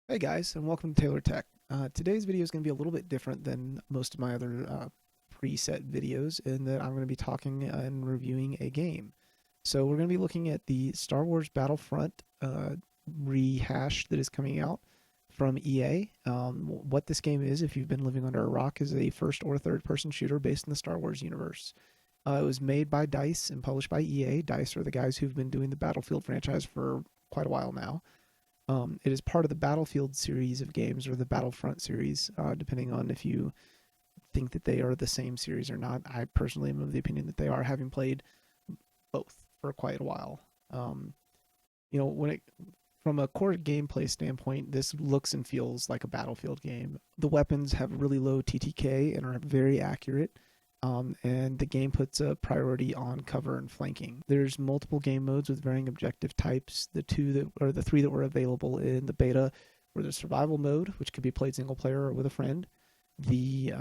Hey guys, and welcome to Taylor Tech. Today's video is going to be a little bit different than most of my other preset videos in that I'm going to be talking and reviewing a game. So we're going to be looking at the Star Wars Battlefront rehash that is coming out from EA. What this game is, if you've been living under a rock, is a first or third person shooter based in the Star Wars universe. It was made by DICE and published by EA. DICE are the guys who've been doing the Battlefield franchise for quite a while now. It is part of the Battlefield series of games or the Battlefront series, depending on if you think that they are the same series or not. I personally am of the opinion that they are, having played both for quite a while. Um, when it from a core gameplay standpoint, this looks and feels like a Battlefield game. The weapons have really low TTK and are very accurate. And the game puts a priority on cover and flanking. There's multiple game modes with varying objective types. The three that were available in the beta were the survival mode, which could be played single player or with a friend. The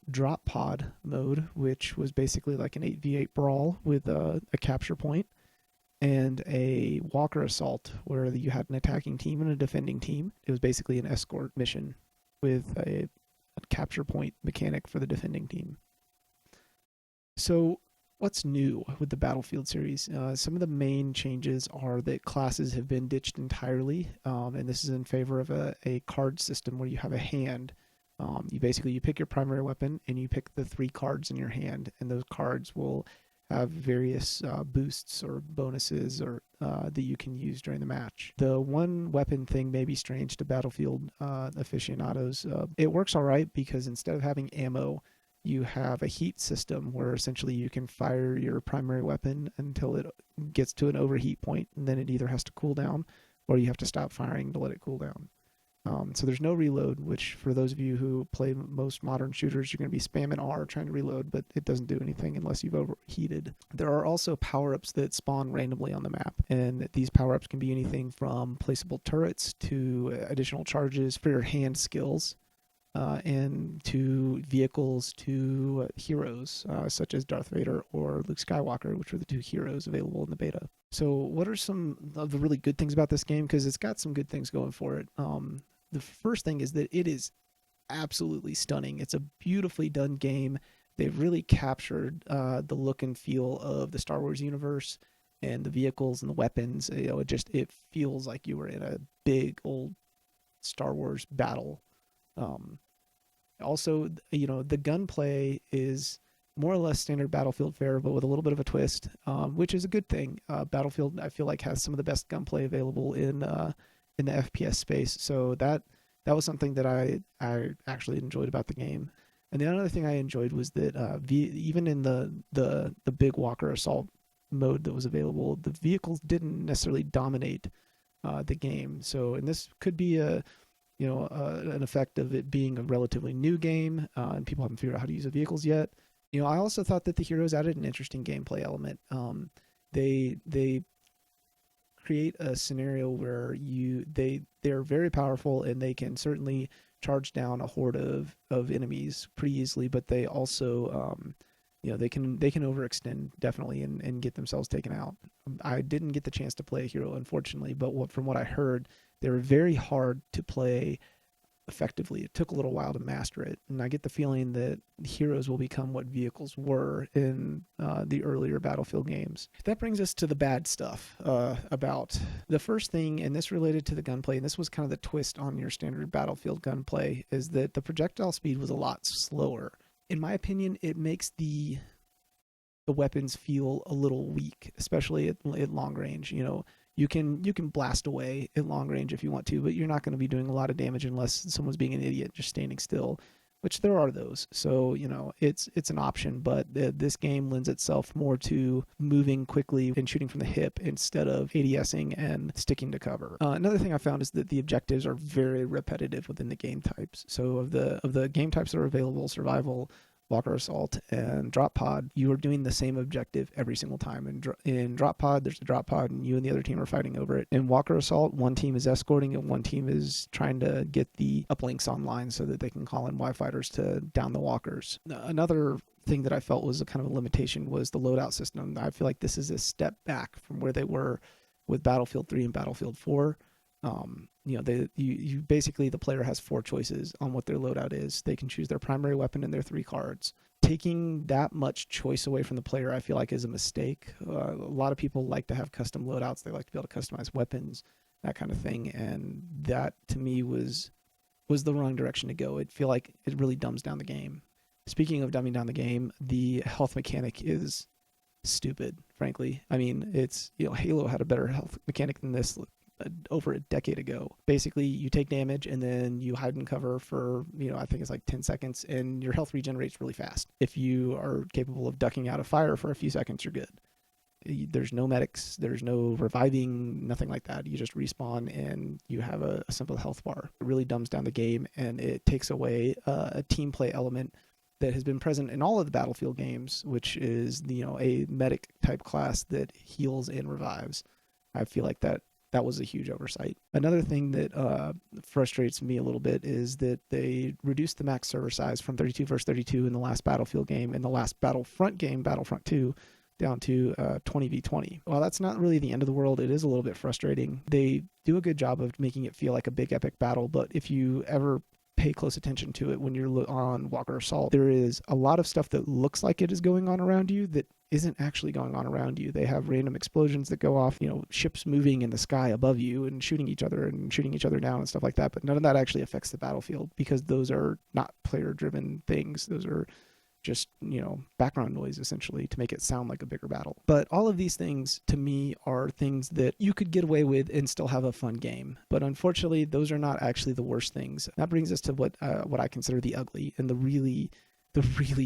drop pod mode, which was basically like an 8v8 brawl with a capture point, and a walker assault, where you had an attacking team and a defending team. It was basically an escort mission with a capture point mechanic for the defending team. So, what's new with the Battlefield series? Some of the main changes are that classes have been ditched entirely, and this is in favor of a card system where you have a hand. You pick your primary weapon and you pick the three cards in your hand, and those cards will have various boosts or bonuses or that you can use during the match. The one weapon thing may be strange to Battlefield aficionados. It works all right because instead of having ammo, you have a heat system where essentially you can fire your primary weapon until it gets to an overheat point, and then it either has to cool down or you have to stop firing to let it cool down. So there's no reload, which for those of you who play most modern shooters, you're going to be spamming R trying to reload, but it doesn't do anything unless you've overheated. There are also power-ups that spawn randomly on the map, and these power-ups can be anything from placeable turrets to additional charges for your hand skills, and to vehicles to heroes such as Darth Vader or Luke Skywalker, which were the two heroes available in the beta. So, what are some of the really good things about this game? Because it's got some good things going for it. The first thing is that it is absolutely stunning. It's a beautifully done game. They've really captured the look and feel of the Star Wars universe and the vehicles and the weapons. It feels like you were in a big old Star Wars battle. um, Also, the gunplay is more or less standard Battlefield fare, but with a little bit of a twist, which is a good thing. Battlefield, I feel like, has some of the best gunplay available in the FPS space. So that was something that I actually enjoyed about the game. And the other thing I enjoyed was that even in the big Walker assault mode that was available, the vehicles didn't necessarily dominate the game. So, and this could be an effect of it being a relatively new game, and people haven't figured out how to use the vehicles yet. I also thought that the heroes added an interesting gameplay element. They create a scenario where they're very powerful and they can certainly charge down a horde of enemies pretty easily, but they also they can overextend definitely and get themselves taken out. I didn't get the chance to play a hero, unfortunately, but from what I heard, they were very hard to play effectively. It took a little while to master it, and I get the feeling that heroes will become what vehicles were in the earlier Battlefield games. That brings us to the bad stuff about the first thing, and this related to the gunplay, and this was kind of the twist on your standard Battlefield gunplay, is that the projectile speed was a lot slower. In my opinion, it makes the weapons feel a little weak, especially at long range. You can blast away at long range if you want to, but you're not going to be doing a lot of damage unless someone's being an idiot just standing still, which there are those. So it's an option, but this game lends itself more to moving quickly and shooting from the hip instead of ADSing and sticking to cover. Another thing I found is that the objectives are very repetitive within the game types. So of the game types that are available, survival, Walker Assault, and Drop Pod, you are doing the same objective every single time. In Drop Pod, there's a Drop Pod, and you and the other team are fighting over it. In Walker Assault, one team is escorting, and one team is trying to get the uplinks online so that they can call in Y fighters to down the walkers. Another thing that I felt was a kind of a limitation was the loadout system. I feel like this is a step back from where they were with Battlefield 3 and Battlefield 4. you basically, the player has 4 choices on what their loadout is. They can choose their primary weapon and their 3 cards. Taking that much choice away from the player, I feel like, is a mistake. A lot of people like to have custom loadouts. They like to be able to customize weapons, that kind of thing, and that to me was the wrong direction to go. I feel like it really dumbs down the game. Speaking of dumbing down the game, the health mechanic is stupid, frankly. I mean, it's, Halo had a better health mechanic than this over a decade ago. Basically, you take damage and then you hide and cover for, I think it's like 10 seconds, and your health regenerates really fast. If you are capable of ducking out of fire for a few seconds, you're good. There's no medics, there's no reviving, nothing like that. You just respawn and you have a simple health bar. It really dumbs down the game, and it takes away a team play element that has been present in all of the Battlefield games, which is a medic type class that heals and revives. I feel like that was a huge oversight. Another thing that frustrates me a little bit is that they reduced the max server size from 32 versus 32 in the last Battlefield game. In the last Battlefront game, Battlefront 2, down to 20v20. While that's not really the end of the world, it is a little bit frustrating. They do a good job of making it feel like a big epic battle, but if you ever pay close attention to it when you're on Walker Assault, there is a lot of stuff that looks like it is going on around you that isn't actually going on around you. They have random explosions that go off, ships moving in the sky above you and shooting each other down and stuff like that, but none of that actually affects the battlefield because those are not player-driven things. Those are just, background noise essentially to make it sound like a bigger battle. But all of these things to me are things that you could get away with and still have a fun game. But unfortunately, those are not actually the worst things. That brings us to what I consider the ugly and the really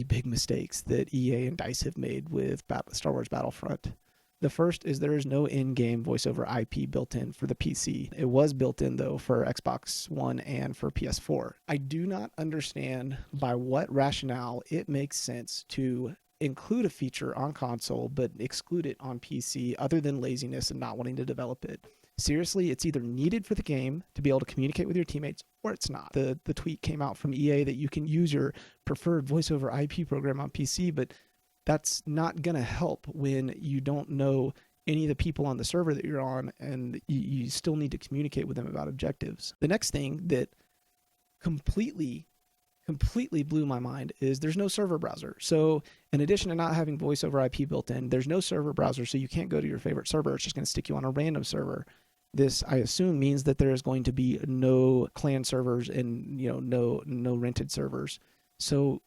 big mistakes that EA and DICE have made with Star Wars Battlefront. The first is there is no in-game voiceover IP built in for the PC. It was built in, though, for Xbox One and for PS4. I do not understand by what rationale it makes sense to include a feature on console but exclude it on PC other than laziness and not wanting to develop it. Seriously, it's either needed for the game to be able to communicate with your teammates or it's not. The tweet came out from EA that you can use your preferred voiceover IP program on PC, but that's not going to help when you don't know any of the people on the server that you're on, and you still need to communicate with them about objectives. The next thing that completely blew my mind is there's no server browser. So in addition to not having voice over IP built in, there's no server browser, so you can't go to your favorite server. It's just going to stick you on a random server. This, I assume, means that there is going to be no clan servers and no rented servers. So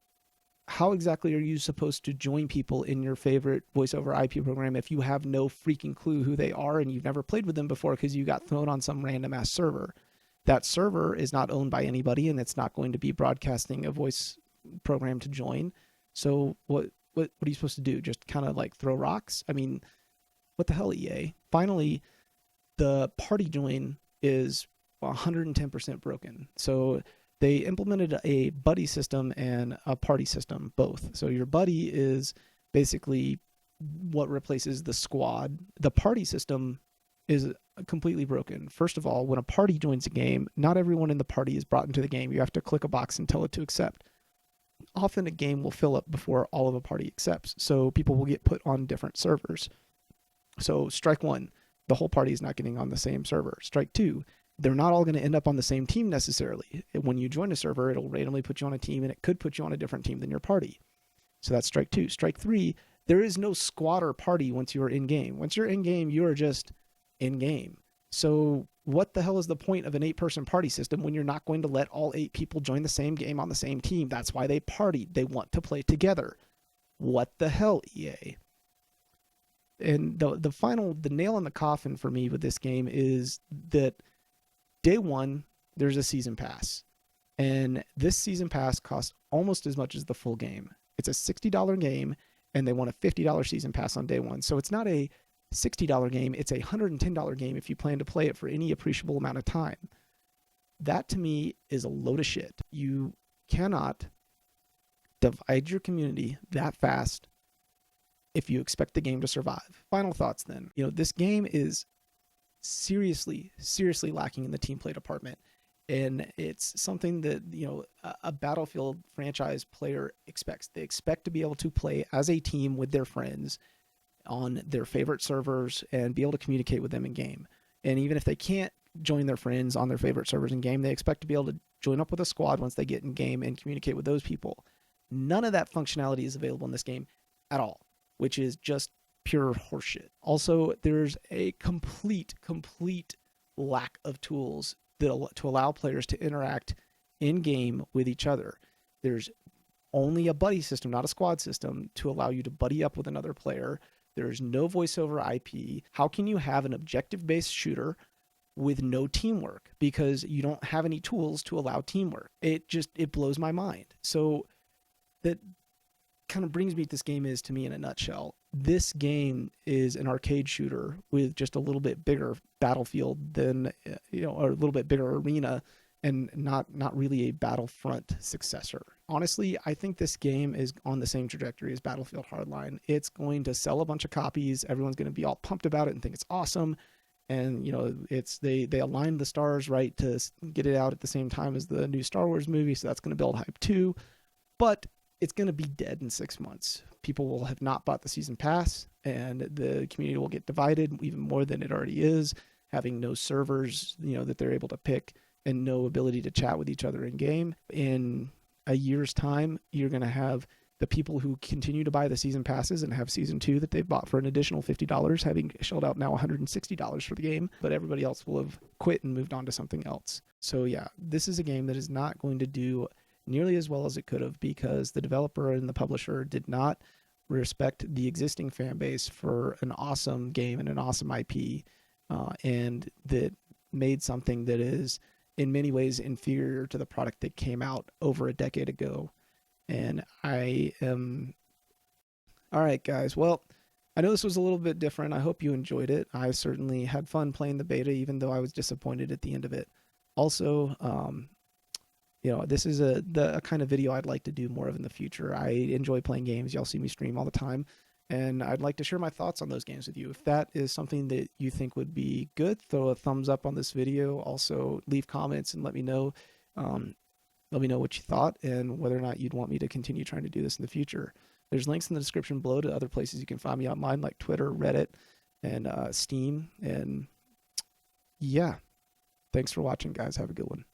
how exactly are you supposed to join people in your favorite voice over IP program if you have no freaking clue who they are and you've never played with them before because you got thrown on some random ass server? That server is not owned by anybody, and it's not going to be broadcasting a voice program to join. So what are you supposed to do? Just kind of like throw rocks? I mean, what the hell, EA? Finally, the party join is 110% broken. So they implemented a buddy system and a party system, both. So your buddy is basically what replaces the squad. The party system is completely broken. First of all, when a party joins a game, not everyone in the party is brought into the game. You have to click a box and tell it to accept. Often a game will fill up before all of a party accepts, so people will get put on different servers. So strike one, the whole party is not getting on the same server. Strike two, they're not all going to end up on the same team necessarily. When you join a server, it'll randomly put you on a team, and it could put you on a different team than your party. So that's strike two. Strike three, there is no squad or party once you are in-game. Once you're in-game, you are just in-game. So what the hell is the point of an 8-person party system when you're not going to let all 8 people join the same game on the same team? That's why they partied. They want to play together. What the hell, EA? And the nail in the coffin for me with this game is that day one, there's a season pass. And this season pass costs almost as much as the full game. It's a $60 game, and they want a $50 season pass on day one. So it's not a $60 game, it's a $110 game if you plan to play it for any appreciable amount of time. That to me is a load of shit. You cannot divide your community that fast if you expect the game to survive. Final thoughts then. This game is seriously lacking in the team play department. And it's something that, a Battlefield franchise player expects. They expect to be able to play as a team with their friends on their favorite servers and be able to communicate with them in game. And even if they can't join their friends on their favorite servers in game. They expect to be able to join up with a squad once they get in game and communicate with those people. None of that functionality is available in this game at all, which is just pure horseshit. Also, there's a complete lack of tools to allow players to interact in game with each other. There's only a buddy system, not a squad system, to allow you to buddy up with another player. There's no voice over IP. How can you have an objective-based shooter with no teamwork? Because you don't have any tools to allow teamwork. It blows my mind. So that kind of brings me to this game is, to me, in a nutshell. This game is an arcade shooter with just a little bit bigger battlefield than, or a little bit bigger arena, and not really a Battlefront successor. Honestly, I think this game is on the same trajectory as Battlefield Hardline. It's going to sell a bunch of copies. Everyone's going to be all pumped about it and think it's awesome. And, they aligned the stars right to get it out at the same time as the new Star Wars movie, so that's going to build hype too. But it's going to be dead in 6 months. People will have not bought the season pass, and the community will get divided even more than it already is, having no servers, that they're able to pick, and no ability to chat with each other in game. In a year's time, you're going to have the people who continue to buy the season passes and have season 2 that they've bought for an additional $50, having shelled out now $160 for the game, but everybody else will have quit and moved on to something else. So yeah, this is a game that is not going to do nearly as well as it could have, because the developer and the publisher did not respect the existing fan base for an awesome game and an awesome IP, and that made something that is in many ways inferior to the product that came out over a decade ago. And I am... All right, guys. Well, I know this was a little bit different. I hope you enjoyed it. I certainly had fun playing the beta, even though I was disappointed at the end of it. Also, this is the kind of video I'd like to do more of in the future. I enjoy playing games. Y'all see me stream all the time, and I'd like to share my thoughts on those games with you. If that is something that you think would be good, throw a thumbs up on this video. Also, leave comments and let me know. Let me know what you thought and whether or not you'd want me to continue trying to do this in the future. There's links in the description below to other places you can find me online, like Twitter, Reddit, and Steam. And yeah, thanks for watching, guys. Have a good one.